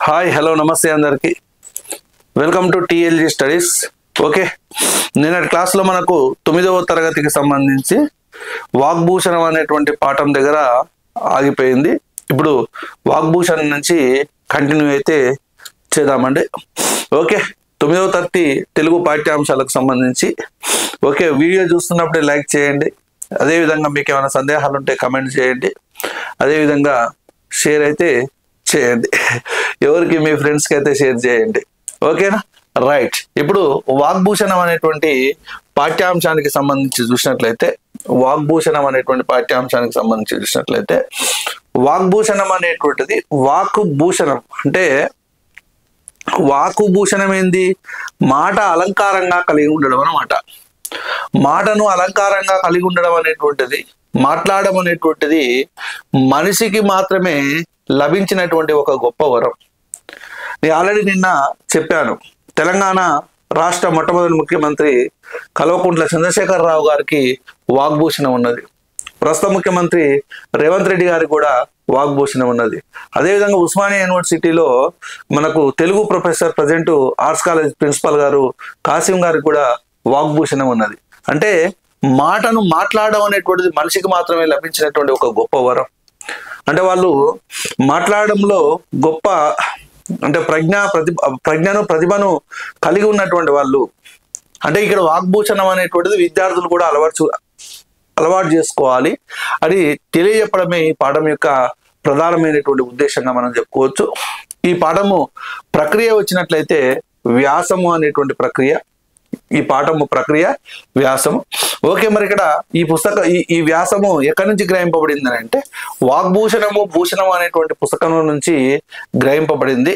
Hi hello నమస్తే అందరికి welcome to TLG studies. Okay, నిన్నటి క్లాస్లో మనకు 9వ తరగతికి సంబంధించి వాగ్భూషణం అనేటువంటి పాఠం దగ్గర ఆగిపోయింది. ఇప్పుడు వాగ్భూషణం నుంచి కంటిన్యూ అయితే చేద్దామండి. ఓకే, 9వ తరగతి తెలుగు పాఠ్యాంశాలకు సంబంధించి ఓకే, వీడియో చూస్తున్నప్పుడే లైక్ చేయండి. అదేవిధంగా మీకు ఏమైనా సందేహాలు ఉంటే కమెంట్ చేయండి. అదేవిధంగా షేర్ అయితే చేయండి, ఎవరికి మీ ఫ్రెండ్స్కి అయితే షేర్ చేయండి. ఓకేనా, రైట్. ఇప్పుడు వాగ్భూషణం అనేటువంటి పాఠ్యాంశానికి సంబంధించి చూసినట్లయితే వాగ్భూషణం అనేటువంటిది వాక్కు భూషణం అంటే వాక్కు భూషణం ఏంది? మాట అలంకారంగా కలిగి ఉండడం అన్నమాట. మాటను అలంకారంగా కలిగి ఉండడం అనేటువంటిది, మాట్లాడడం అనేటువంటిది మనిషికి మాత్రమే లభించినటువంటి ఒక గొప్ప వరం. నేను ఆల్రెడీ నిన్న చెప్పాను, తెలంగాణ రాష్ట్ర మొట్టమొదటి ముఖ్యమంత్రి కల్వకుంట్ల చంద్రశేఖరరావు గారికి వాగ్భూషణం ఉన్నది. ప్రస్తుత ముఖ్యమంత్రి రేవంత్ రెడ్డి గారికి కూడా వాగ్భూషణం ఉన్నది. అదేవిధంగా ఉస్మానియా యూనివర్సిటీలో మనకు Telugu professor present arts college principal గారు కాసిం గారికి కూడా వాగ్భూషణం ఉన్నది. అంటే మాటను మాట్లాడడం అనేటువంటిది మనిషికి మాత్రమే లభించినటువంటి ఒక గొప్ప వరం. అంటే వాళ్ళు మాట్లాడడంలో గొప్ప అంటే ప్రజ్ఞను ప్రతిభను కలిగి ఉన్నటువంటి వాళ్ళు. అంటే ఇక్కడ వాగ్భూషణం అనేటువంటిది విద్యార్థులు కూడా అలవాటు చేసుకోవాలి. అది తెలియజెప్పడమే ఈ పాఠం యొక్క ప్రధానమైనటువంటి ఉద్దేశంగా మనం చెప్పుకోవచ్చు. ఈ పాఠము ప్రక్రియ వచ్చినట్లయితే వ్యాసము అనేటువంటి ప్రక్రియ, ఈ పాఠము ప్రక్రియ వ్యాసము. ఓకే, మరి ఇక్కడ ఈ వ్యాసము ఎక్కడి నుంచి గ్రహింపబడింది అని అంటే వాగ్భూషణము భూషణము అనేటువంటి పుస్తకం నుంచి గ్రహింపబడింది.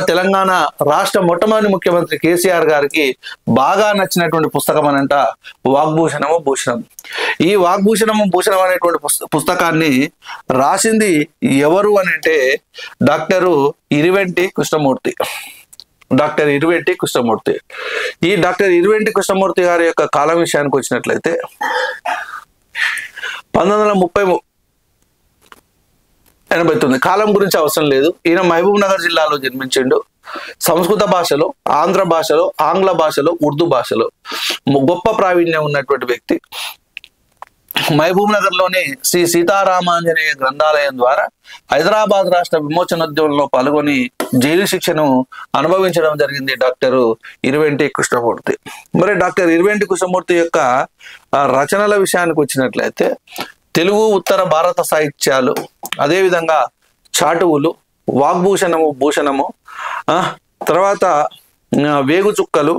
తెలంగాణ రాష్ట్ర మొట్టమొదటి ముఖ్యమంత్రి కేసీఆర్ గారికి బాగా నచ్చినటువంటి పుస్తకం అనంట వాగ్భూషణము భూషణం. ఈ వాగ్భూషణము భూషణం అనేటువంటి పుస్తకాన్ని రాసింది ఎవరు అని అంటే డాక్టర్ ఇరువెంటి కృష్ణమూర్తి. ఈ డాక్టర్ ఇరువెంటి కృష్ణమూర్తి గారి యొక్క కాలం విషయానికి వచ్చినట్లయితే 1989 కాలం గురించి అవసరం లేదు. ఈయన మహబూబ్ నగర్ జిల్లాలో జన్మించిండు. సంస్కృత భాషలో, ఆంధ్ర భాషలో, ఆంగ్ల భాషలో, ఉర్దూ భాషలో గొప్ప ప్రావీణ్యం ఉన్నటువంటి వ్యక్తి. మహబూబ్ నగర్ లోని శ్రీ సీతారామాంజనేయ గ్రంథాలయం ద్వారా హైదరాబాద్ రాష్ట్ర విమోచనోద్యమంలో పాల్గొని జైలు శిక్షను అనుభవించడం జరిగింది డాక్టర్ ఇరువెంటి కృష్ణమూర్తి. మరి డాక్టర్ ఇరువెంటి కృష్ణమూర్తి యొక్క రచనల విషయానికి వచ్చినట్లయితే తెలుగు ఉత్తర భారత సాహిత్యాలు, అదేవిధంగా చాటువులు, వాగ్భూషణము భూషణము, తర్వాత వేగుచుక్కలు,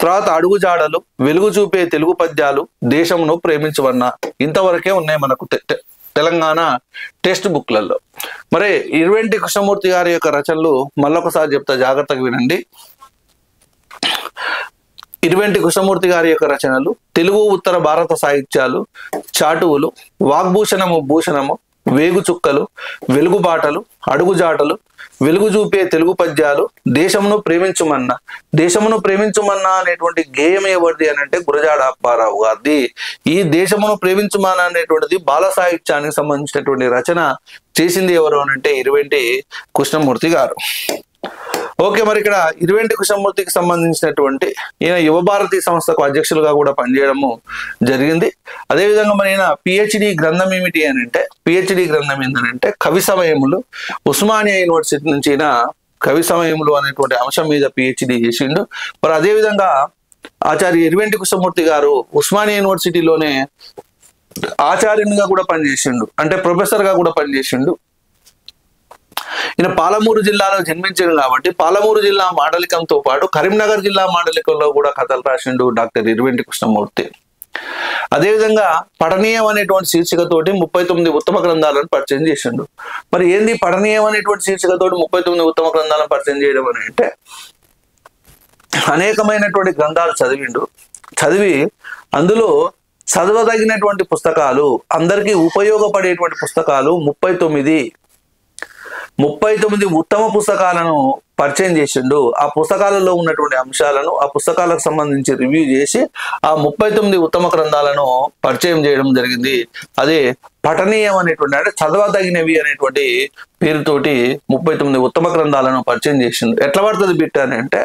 తర్వాత అడుగుజాడలు, వెలుగు చూపే తెలుగు పద్యాలు, దేశమును ప్రేమించవన్నా, ఇంతవరకే ఉన్నాయి మనకు తెలంగాణ టెక్స్ట్ బుక్లలో. మరి ఇరువెంటి కృష్ణమూర్తి గారి యొక్క రచనలు మళ్ళొకసారి చెప్తా, జాగ్రత్తగా వినండి. ఇరువెంటి కృష్ణమూర్తి గారి యొక్క రచనలు తెలుగు ఉత్తర భారత సాహిత్యాలు, చాటువులు, వాగ్భూషణము భూషణము, వేగుచుక్కలు, వెలుగుబాటలు, అడుగుజాటలు, వెలుగు చూపే తెలుగు పద్యాలు, దేశమును ప్రేమించుమన్నా అనేటువంటి గేయం ఎవరిది అని అంటే గురజాడ అప్పారావు గారిది. ఈ దేశమును ప్రేమించుమన్నా అనేటువంటిది బాల సాహిత్యానికి సంబంధించినటువంటి రచన చేసింది ఎవరు అని అంటే ఇరువెంటి కృష్ణమూర్తి గారు. ఓకే, మరి ఇక్కడ ఇరువెంటి కృష్ణమూర్తికి సంబంధించినటువంటి ఈయన యువభారతి సంస్థకు అధ్యక్షులుగా కూడా పనిచేయడము జరిగింది. అదేవిధంగా మరి ఈయన పిహెచ్డి గ్రంథం ఏమిటి అని అంటే ఏంటంటే కవి సమయములు. ఉస్మానియా యూనివర్సిటీ నుంచి ఈయన కవి సమయములు అనేటువంటి అంశం మీద పిహెచ్డి చేసిండు. మరి అదేవిధంగా ఆచార్య ఇరువెంటి కృష్ణమూర్తి గారు ఉస్మానియా యూనివర్సిటీలోనే ఆచార్యునిగా కూడా పనిచేసిండు, అంటే ప్రొఫెసర్ గా కూడా పనిచేసిండు. ఈయన పాలమూరు జిల్లాలో జన్మించాడు కాబట్టి పాలమూరు జిల్లా మాండలికంతో పాటు కరీంనగర్ జిల్లా మాండలికంలో కూడా కథలు రాసిండు డాక్టర్ ఇరువెంటి కృష్ణమూర్తి. అదేవిధంగా పఠనీయం అనేటువంటి శీర్షికతోటి 39 ఉత్తమ గ్రంథాలను పరిచయం చేసిండు. మరి ఏంది పఠనీయం అనేటువంటి శీర్షికతోటి 39 ఉత్తమ గ్రంథాలను పరిచయం చేయడం అని అంటే అనేకమైనటువంటి గ్రంథాలు చదివి అందులో చదవదగినటువంటి పుస్తకాలు, అందరికీ ఉపయోగపడేటువంటి పుస్తకాలు 39 ఉత్తమ పుస్తకాలను పరిచయం చేసిండు. ఆ పుస్తకాలలో ఉన్నటువంటి అంశాలను, ఆ పుస్తకాలకు సంబంధించి రివ్యూ చేసి ఆ 39 ఉత్తమ గ్రంథాలను పరిచయం చేయడం జరిగింది. అదే పఠనీయం అనేటువంటి అంటే చదవదగినవి అనేటువంటి పేరుతోటి 39 ఉత్తమ గ్రంథాలను పరిచయం చేసింది. ఎట్లా పడుతుంది బిట్ అని అంటే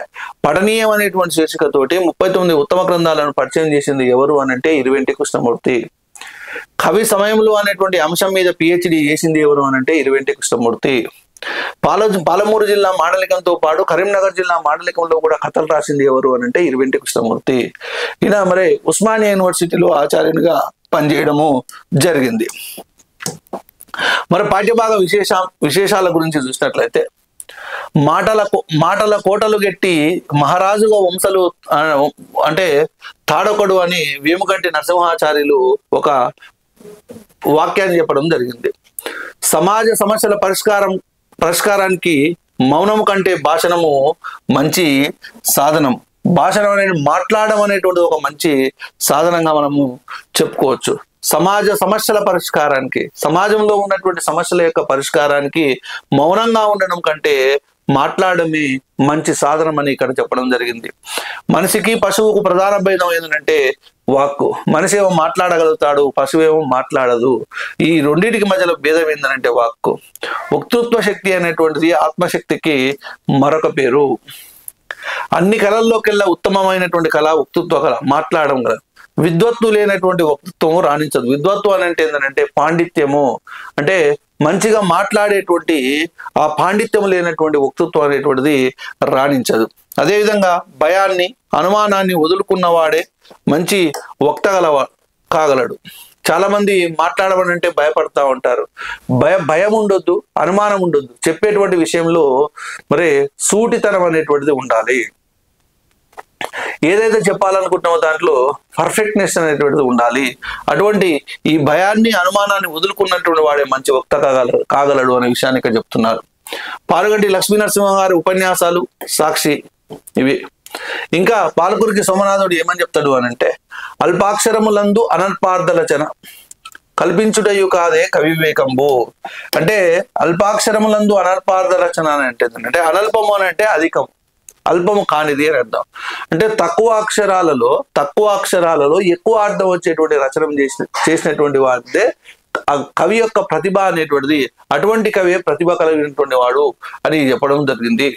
పఠనీయం అనేటువంటి శీర్షికతోటి 39 ఉత్తమ గ్రంథాలను పరిచయం చేసింది ఎవరు అని అంటే ఇరువెంటి కృష్ణమూర్తి. కవి సమయంలో అనేటువంటి అంశం మీద PhD చేసింది ఎవరు అని అంటే ఇరువెంటి కృష్ణమూర్తి. పాలమూరు జిల్లా మాండలికంతో పాటు కరీంనగర్ జిల్లా మాండలికంలో కూడా కథలు రాసింది ఎవరు అని అంటే ఇరువెంటి కృష్ణమూర్తి. ఈయన మరి ఉస్మానియా యూనివర్సిటీలో ఆచార్యునిగా పనిచేయడము జరిగింది. మరి పాఠ్యభాగ విశేషాల గురించి చూసినట్లయితే మాటల కోటలు గెట్టి మహారాజుగా వంశలు అంటే తాడొకడు అని వేముగంటి నరసింహాచార్యులు ఒక వాక్యాన్ని చెప్పడం జరిగింది. సమాజ సమస్యల పరిష్కారానికి మౌనము కంటే భాషణము మంచి సాధనం. భాషణం అనేది మాట్లాడడం అనేటువంటిది ఒక మంచి సాధనంగా మనము చెప్పుకోవచ్చు. సమాజ సమస్యల పరిష్కారానికి, సమాజంలో ఉన్నటువంటి సమస్యల యొక్క పరిష్కారానికి మౌనంగా ఉండడం కంటే మాట్లాడమే మంచి సాధనం అని ఇక్కడ చెప్పడం జరిగింది. మనిషికి పశువుకు ప్రధాన భేదం ఏంటంటే వాక్కు. మనిషి ఏమో మాట్లాడగలుగుతాడు, పశువు ఏమో మాట్లాడదు. ఈ రెండింటికి మధ్యలో భేదం ఏంటంటే వాక్కు. వక్తృత్వ శక్తి అనేటువంటిది ఆత్మశక్తికి మరొక పేరు. అన్ని కళల్లోకెల్లా ఉత్తమమైనటువంటి కళ వక్తృత్వ కళ, మాట్లాడడం కళ. విద్వత్తు లేనటువంటి వక్తృత్వము రాణించదు. విద్వత్వం అని అంటే ఏంటంటే పాండిత్యము, అంటే మంచిగా మాట్లాడేటువంటి ఆ పాండిత్యం లేనటువంటి వక్తృత్వం అనేటువంటిది రాణించదు. అదేవిధంగా భయాన్ని, అనుమానాన్ని వదులుకున్నవాడే మంచి వక్త కాగలడు. చాలా మంది మాట్లాడమనంటే భయపడతా ఉంటారు. భయం ఉండొద్దు, అనుమానం ఉండొద్దు. చెప్పేటువంటి విషయంలో మరి సూటితనం అనేటువంటిది ఉండాలి. ఏదైతే చెప్పాలనుకుంటున్నామో దాంట్లో పర్ఫెక్ట్నెస్ అనేటువంటిది ఉండాలి. అటువంటి ఈ భయాన్ని, అనుమానాన్ని వదులుకున్నటువంటి వాడే మంచి వక్త కాగలడు అనే విషయాన్ని ఇక్కడ చెప్తున్నారు. పాలుగంటి లక్ష్మీ నరసింహ గారి ఉపన్యాసాలు సాక్షి ఇవి. ఇంకా పాలకురికి సోమనాథుడు ఏమని చెప్తాడు అని అంటే అల్పాక్షరములందు అనల్పార్థలచన కల్పించుటయు కాదే కవి వివేకంబు. అంటే అల్పాక్షరములందు అనల్పార్థ రచన అని అంటే అనల్పము అని అంటే అధికం, అల్పము కానిది అని అర్థం. అంటే తక్కువ అక్షరాలలో ఎక్కువ అర్థం వచ్చేటువంటి రచన చేసినటువంటి వాడితే కవి యొక్క ప్రతిభ అనేటువంటిది, అటువంటి కవి ప్రతిభ కలిగినటువంటి వాడు అని చెప్పడం జరిగింది.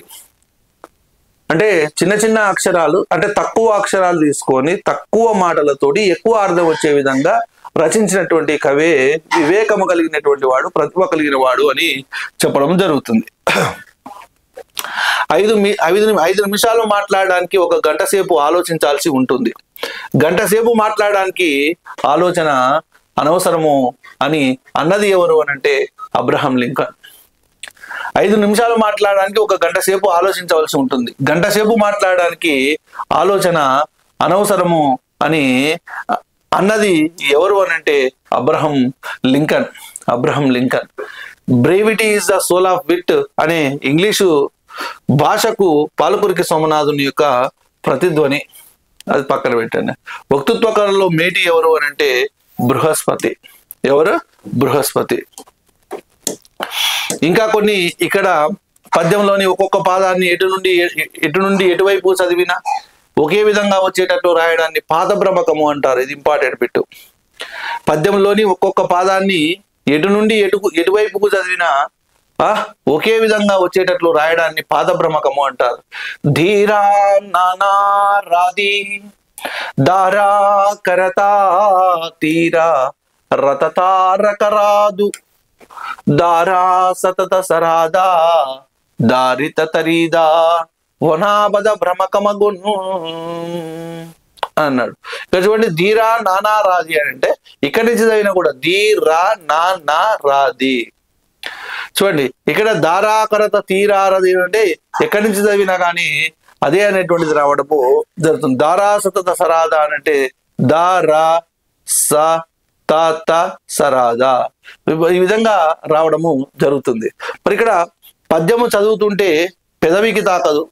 అంటే చిన్న చిన్న అక్షరాలు, అంటే తక్కువ అక్షరాలు తీసుకొని తక్కువ మాటలతోటి ఎక్కువ అర్థం వచ్చే విధంగా రచించినటువంటి కవే వివేకము కలిగినటువంటి వాడు, ప్రతిభ కలిగిన వాడు అని చెప్పడం జరుగుతుంది. 5 నిమిషాలు మాట్లాడడానికి 1 గంట సేపు ఆలోచించాల్సి ఉంటుంది. గంట సేపు మాట్లాడడానికి ఆలోచన అనవసరము అని అన్నది ఎవరు అని అంటే అబ్రహం లింకన్. 5 నిమిషాలు మాట్లాడడానికి 1 గంట సేపు ఆలోచించవలసి ఉంటుంది. గంట సేపు మాట్లాడడానికి ఆలోచన అనవసరము అని అన్నది ఎవరు అని అంటే Abraham Lincoln. Brevity is the soul of wit అనే ఇంగ్లీషు భాషకు పాలకురికి సోమనాథుని యొక్క ప్రతిధ్వని. అది పక్కన పెట్టండి. వక్తృత్వ కళలో మేటి ఎవరు అని అంటే బృహస్పతి. ఎవరు? బృహస్పతి. ఇంకా కొన్ని ఇక్కడ పద్యంలోని ఒక్కొక్క పాదాన్ని ఎటు నుండి ఎటువైపు చదివినా ఒకే విధంగా వచ్చేటట్టు రాయడాన్ని పాదభ్రమకము అంటారు. ఇది ఇంపార్టెంట్ బిట్. పద్యంలోని ఒక్కొక్క పాదాన్ని ఎటువైపుకు చదివినా ఒకే విధంగా వచ్చేటట్లు రాయడాన్ని పాదభ్రమకము అంటారు. ధీరా నానా రాది దారా కరతా తీరా రతతారకరాదు దారా సతత సరాదా దారిత తరీదా వనాబద భ్రమకమగును అన్నాడు. ఇక్కడ చూడండి, ధీరా నానా రాది అని అంటే ఇక్కడి నుంచి చదివినా కూడా ధీరా నానా రాది. చూడండి, ఇక్కడ దారాకరత తీరారది అంటే ఎక్కడి నుంచి చదివినా కానీ అదే అనేటువంటిది రావడము జరుగుతుంది. దారా సతత సరాదా అని అంటే దారా స త సరాదా ఈ విధంగా రావడము జరుగుతుంది. మరి ఇక్కడ పద్యము చదువుతుంటే పెదవికి తాకదు.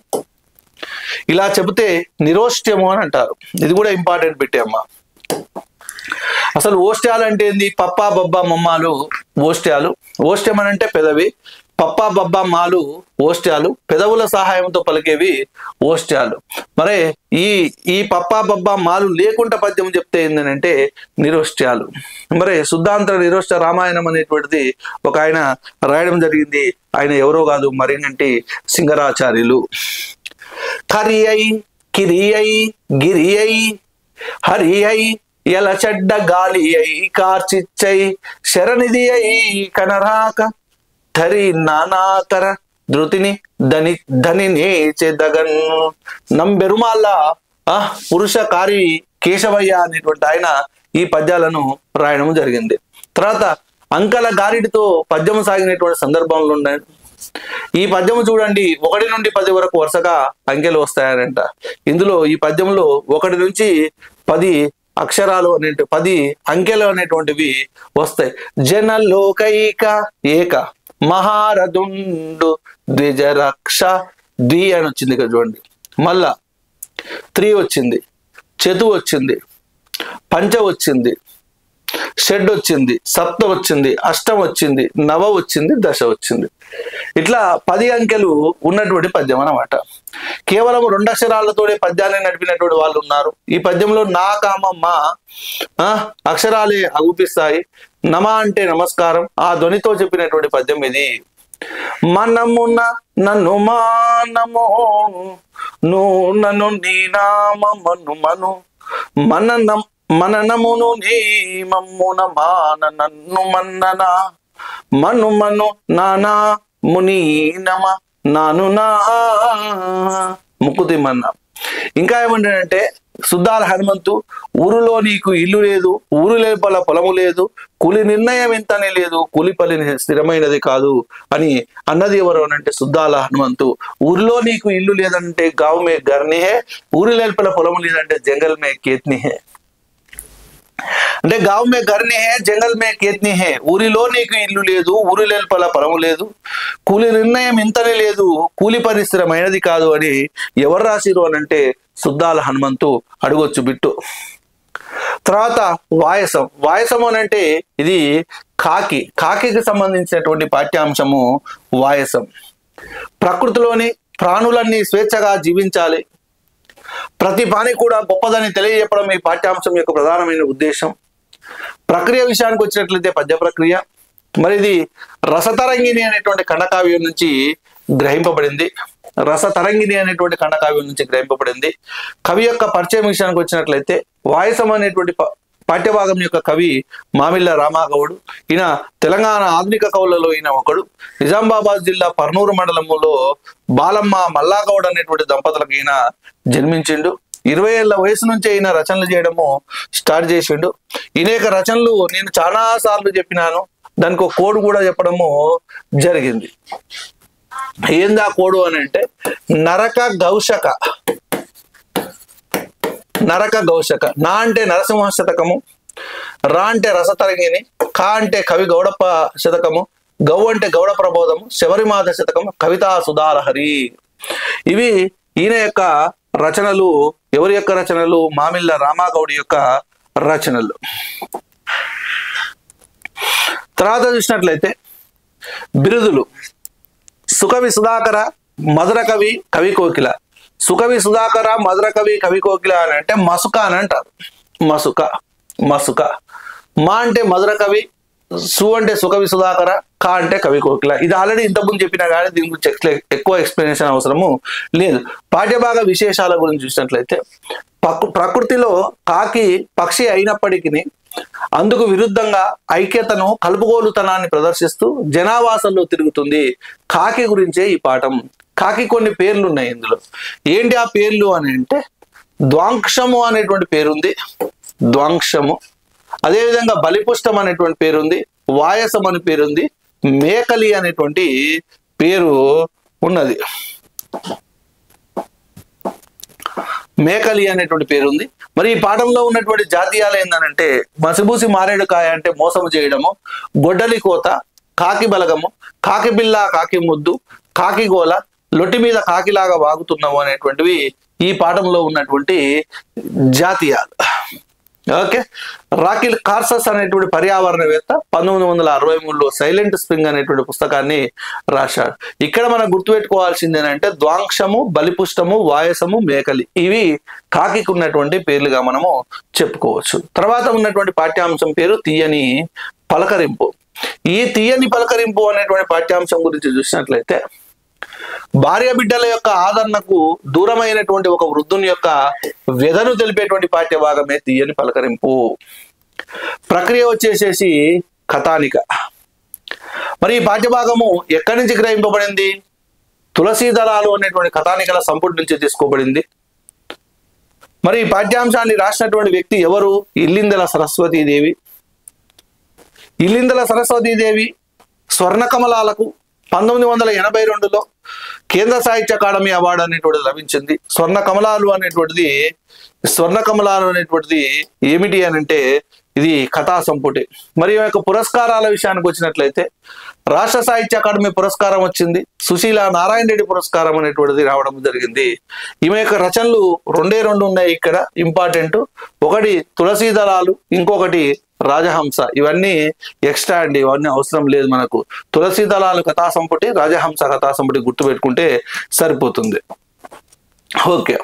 ఇలా చెబితే నిరోష్ట్యము అని అంటారు. ఇది కూడా ఇంపార్టెంట్ బిట్టే అమ్మ. అసలు ఓష్ట్యాలు అంటే ఏంది? పప్ప బొబ్బ మమ్మాలు ఓష్ట్యాలు. ఓష్ట్యం అని అంటే పెదవి, పప్పా బబ్బా మాలు ఓష్ట్యాలు, పెదవుల సహాయంతో పలికేవి ఓష్ట్యాలు. మరి ఈ పప్పా బబ్బా మాలు లేకుండా పద్యం చెప్తే ఏంటంటే నిరోష్ట్యాలు. మరి శుద్ధాంతర నిరోష్ట రామాయణం అనేటువంటిది ఒక ఆయన రాయడం జరిగింది. ఆయన ఎవరో కాదు, మరిగంటి సింగరాచార్యులు. కరి అయి కిరి అయి గిరి అయి హరి అయి ఎల చెడ్డ గాలి అయి కార్చిచ్చై శరణిధి అయి కనరాక ధరి నానాకర ధృతిని ధని నేచెదగన్. నంబెరుమాళ్ళ పురుష కారి కేశవయ్య అనేటువంటి ఆయన ఈ పద్యాలను రాయడం జరిగింది. తర్వాత అంకల గారిడితో పద్యము సాగినటువంటి సందర్భంలో ఉన్నాయి. ఈ పద్యము చూడండి, 1 నుండి 10 వరకు వరుసగా అంకెలు వస్తాయనంట. ఇందులో ఈ పద్యంలో 1 నుంచి 10 అక్షరాలు 10 అంకెలు అనేటువంటివి వస్తాయి. జనలోకైక ఏక మహారథుండు ద్విజరక్ష ద్వి అని వచ్చింది ఇక్కడ చూడండి. మళ్ళా 3 వచ్చింది, చతు వచ్చింది, పంచ వచ్చింది, షడ్ వచ్చింది, సప్త వచ్చింది, అష్టం వచ్చింది, నవ వచ్చింది, దశ వచ్చింది. ఇట్లా 10 అంకెలు ఉన్నటువంటి పద్యం అన్నమాట. కేవలం 2 అక్షరాలతోనే పద్యాన్ని నడిపినటువంటి వాళ్ళు ఉన్నారు. ఈ పద్యంలో నా కామ మా అక్షరాలే అగుపిస్తాయి. నమ అంటే నమస్కారం, ఆ ధ్వనితో చెప్పినటువంటి పద్యం ఇది. మనమున నన్ను మానమో నన్ను నీ నామను మను మననం మననమును నీ మమ్మున మాన నన్ను మన్నన మను మను నానా ముని నమ నాను నా ముకుతి మన్న. ఇంకా ఏమంటాడంటే సుద్దాల హనుమంతు, ఊరులో నీకు ఇల్లు లేదు, ఊరు లోపల పొలము లేదు, కూలి నిర్ణయం ఎంతనే లేదు, కూలిపల్లి స్థిరమైనది కాదు అని అన్నది ఎవరు అంటే సుద్దాల హనుమంతు. ఊరిలో నీకు ఇల్లు లేదంటే గావ్ మే గర్ని హే, ఊరి లోపల పొలము లేదంటే జంగల్ మే కేత్ని హే. అంటే గావ్ మే గర్ని హే జంగల్ మే కేత్ని హే, ఊరిలో నీకు ఇల్లు లేదు, ఊరి లోపల పొలము లేదు, కూలి నిర్ణయం ఇంతనే లేదు, కూలి పని స్థిరమైనది కాదు అని ఎవరు రాసిరు అని అంటే సుద్దాల హనుమంతు. అడగొచ్చు బిట్టు. తర్వాత వాయసం. వాయసం అని అంటే ఇది కాకికి సంబంధించినటువంటి పాఠ్యాంశము వాయసం. ప్రకృతిలోని ప్రాణులన్నీ స్వేచ్ఛగా జీవించాలి, ప్రతి ప్రాణి కూడా గొప్పదని తెలియజెప్పడం ఈ పాఠ్యాంశం యొక్క ప్రధానమైన ఉద్దేశం. ప్రక్రియ విషయానికి వచ్చినట్లయితే పద్య ప్రక్రియ మరి ఇది రసతరంగిణి అనేటువంటి ఖండకావ్యం నుంచి గ్రహింపబడింది. రసతరంగిణి అనేటువంటి ఖండకావ్యం నుంచి గ్రహింపబడింది. కవి యొక్క పరిచయం విషయానికి వచ్చినట్లయితే వాయసం అనేటువంటి పాఠ్యభాగం యొక్క కవి మామిళ్ళ రామాగౌడు. ఈయన తెలంగాణ ఆధునిక కవులలో ఈయన ఒకడు. నిజామాబాద్ జిల్లా పర్నూరు మండలంలో బాలమ్మ మల్లాగౌడ్ అనేటువంటి దంపతులకు ఈయన జన్మించిండు. 20 ఏళ్ల వయసు నుంచే ఈయన రచనలు చేయడము స్టార్ట్ చేసిండు. ఈయన యొక్క రచనలు నేను చాలా సార్లు చెప్పినాను, దానికి ఒక కోడ్ కూడా చెప్పడము జరిగింది. ఏందా కోడు అని అంటే నరక గౌషక. నరక గౌషక. నా అంటే నరసింహ శతకము, రా అంటే రసతరంగిణి, కా అంటే కవి గౌడప్ప శతకము, గౌ అంటే గౌడ ప్రబోధము, శబరిమాత శతకము, కవితా సుధాలహరి. ఇవి ఈయన యొక్క రచనలు. ఎవరి యొక్క రచనలు? మామిళ్ళ రామాగౌడి యొక్క రచనలు. తర్వాత చూసినట్లయితే బిరుదులు. సుకవి సుధాకర, మధుర కవి, కవి కోకిల. సుకవి సుధాకర, మధుర కవి, కవి కోకిల అని అంటే మసుక అని అంటారు. మసుక. మా అంటే మధుర కవి, సు అంటే సుకవి సుధాకర, కా అంటే కవి కోకిల. ఇది ఆల్రెడీ ఇంతకుముందు చెప్పినా కానీ దీని గురించి ఎక్కువ ఎక్స్ప్లెనేషన్ అవసరము లేదు. పాఠ్యభాగ విశేషాల గురించి చూసినట్లయితే ప్రకృతిలో కాకి పక్షి అయినప్పటికీ అందుకు విరుద్ధంగా ఐక్యతను, కలుపుగోలుతనాన్ని ప్రదర్శిస్తూ జనావాసంలో తిరుగుతుంది. కాకి గురించే ఈ పాఠం. కాకి కొన్ని పేర్లు ఉన్నాయి ఇందులో. ఏంటి ఆ పేర్లు అని అంటే ద్వాంక్షము అనేటువంటి పేరుంది, ద్వాంక్షము. అదేవిధంగా బలిపుష్టం అనేటువంటి పేరుంది, వాయసం అనే పేరుంది, మేకలి అనేటువంటి పేరు ఉన్నది. మేకలి అనేటువంటి పేరు ఉంది. మరి ఈ పాఠంలో ఉన్నటువంటి జాతీయాలు ఏంటంటే మసిబూసి మారేడుకాయ అంటే మోసము చేయడము, గొడ్డలి కోత, కాకి బలగము, కాకి బిల్ల, కాకి ముద్దు, కాకి గోల, లొట్టి మీద కాకిలాగా వాగుతున్నాము అనేటువంటివి ఈ పాఠంలో ఉన్నటువంటి జాతీయాలు. ఓకే. రాకిల్ కార్సస్ అనేటువంటి పర్యావరణవేత్త 1963లో సైలెంట్ స్ప్రింగ్ అనేటువంటి పుస్తకాన్ని రాశాడు. ఇక్కడ మనం గుర్తుపెట్టుకోవాల్సింది ఏంటంటే ద్వాంక్షము, బలిపుష్టము, వాయసము, మేకలి ఇవి కాకికి ఉన్నటువంటి పేర్లుగా మనము చెప్పుకోవచ్చు. తర్వాత ఉన్నటువంటి పాఠ్యాంశం పేరు తీయని పలకరింపు. ఈ తీయని పలకరింపు అనేటువంటి పాఠ్యాంశం గురించి చూసినట్లయితే భార్య బిడ్డల యొక్క ఆదరణకు దూరమైనటువంటి ఒక వృద్ధుని యొక్క వ్యధను తెలిపేటువంటి పాఠ్య భాగమే తీయని పలకరింపు. ప్రక్రియ వచ్చేసేసి కథానిక. మరి ఈ పాఠ్యభాగము ఎక్కడి నుంచి గ్రహింపబడింది? తులసీ దళాలు అనేటువంటి కథానికల సంపుటి నుంచి తీసుకోబడింది. మరి ఈ పాఠ్యాంశాన్ని రాసినటువంటి వ్యక్తి ఎవరు? ఇల్లిందల సరస్వతీదేవి. ఇల్లిందల సరస్వతీదేవి స్వర్ణకమలాలకు 1982లో కేంద్ర సాహిత్య అకాడమీ అవార్డు అనేటువంటిది లభించింది. స్వర్ణకమలాలు అనేటువంటిది ఏమిటి అని అంటే ఇది కథా సంపుటి. మరి ఈ యొక్క పురస్కారాల విషయానికి వచ్చినట్లయితే రాష్ట్ర సాహిత్య అకాడమీ పురస్కారం వచ్చింది. సుశీల నారాయణ రెడ్డి పురస్కారం అనేటువంటిది రావడం జరిగింది. ఈమె యొక్క రచనలు రెండు ఉన్నాయి ఇక్కడ ఇంపార్టెంట్. ఒకటి తులసీ దళాలు, ఇంకొకటి రాజహంస. ఇవన్నీ ఎక్స్ట్రా అండి, ఇవన్నీ అవసరం లేదు మనకు. తులసీ దళాలు కథా సంపుటి, రాజహంస కథా సంపుటి గుర్తు పెట్టుకుంటే సరిపోతుంది. ఓకే.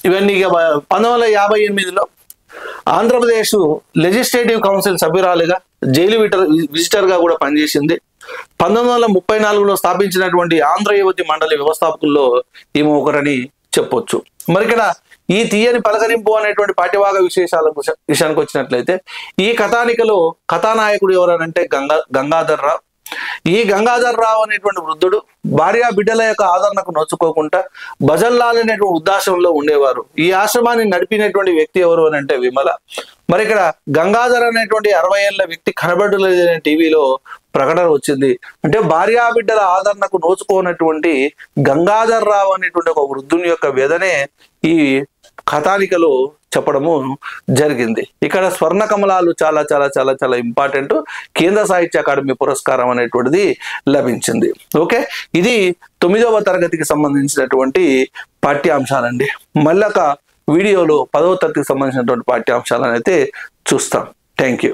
ఇవన్నీ 1958లో ఆంధ్రప్రదేశ్ లెజిస్లేటివ్ కౌన్సిల్ సభ్యురాలుగా జైలు విజిటర్ గా కూడా పనిచేసింది. 1934లో స్థాపించినటువంటి ఆంధ్ర యువతి మండలి వ్యవస్థాపకుల్లో ఈమె ఒకరని చెప్పొచ్చు. మరి ఇక్కడ ఈ తీయని పలకరింపు అనేటువంటి పాఠ్యభాగ విషయానికి వచ్చినట్లయితే ఈ కథానికలో కథానాయకుడు ఎవరనంటే గంగాధర్ రావు. ఈ గంగాధర్ రావు అనేటువంటి వృద్ధుడు భార్య బిడ్డల యొక్క ఆదరణకు నోచుకోకుండా భజన్లాల్ అనేటువంటి ఉద్దాసంలో ఉండేవారు. ఈ ఆశ్రమాన్ని నడిపినటువంటి వ్యక్తి ఎవరు అని అంటే విమల. మరి ఇక్కడ గంగాధర్ అనేటువంటి 60 ఏళ్ల వ్యక్తి కనబడలేదనే టీవీలో ప్రకటన వచ్చింది. అంటే భార్యా బిడ్డల ఆదరణకు నోచుకోనటువంటి గంగాధర్ రావు అనేటువంటి ఒక వృద్ధుని యొక్క వేదనే ఈ కథానికలో చెప్పడము జరిగింది. ఇక్కడ స్వర్ణ కమలాలు చాలా చాలా చాలా చాలా ఇంపార్టెంట్. కేంద్ర సాహిత్య అకాడమీ పురస్కారం అనేటువంటిది లభించింది. ఓకే, ఇది 9వ తరగతికి సంబంధించినటువంటి పాఠ్యాంశాలండి. మళ్ళొక వీడియోలో 10వ తరగతికి సంబంధించినటువంటి పాఠ్యాంశాలను అయితే చూస్తాం. Thank you.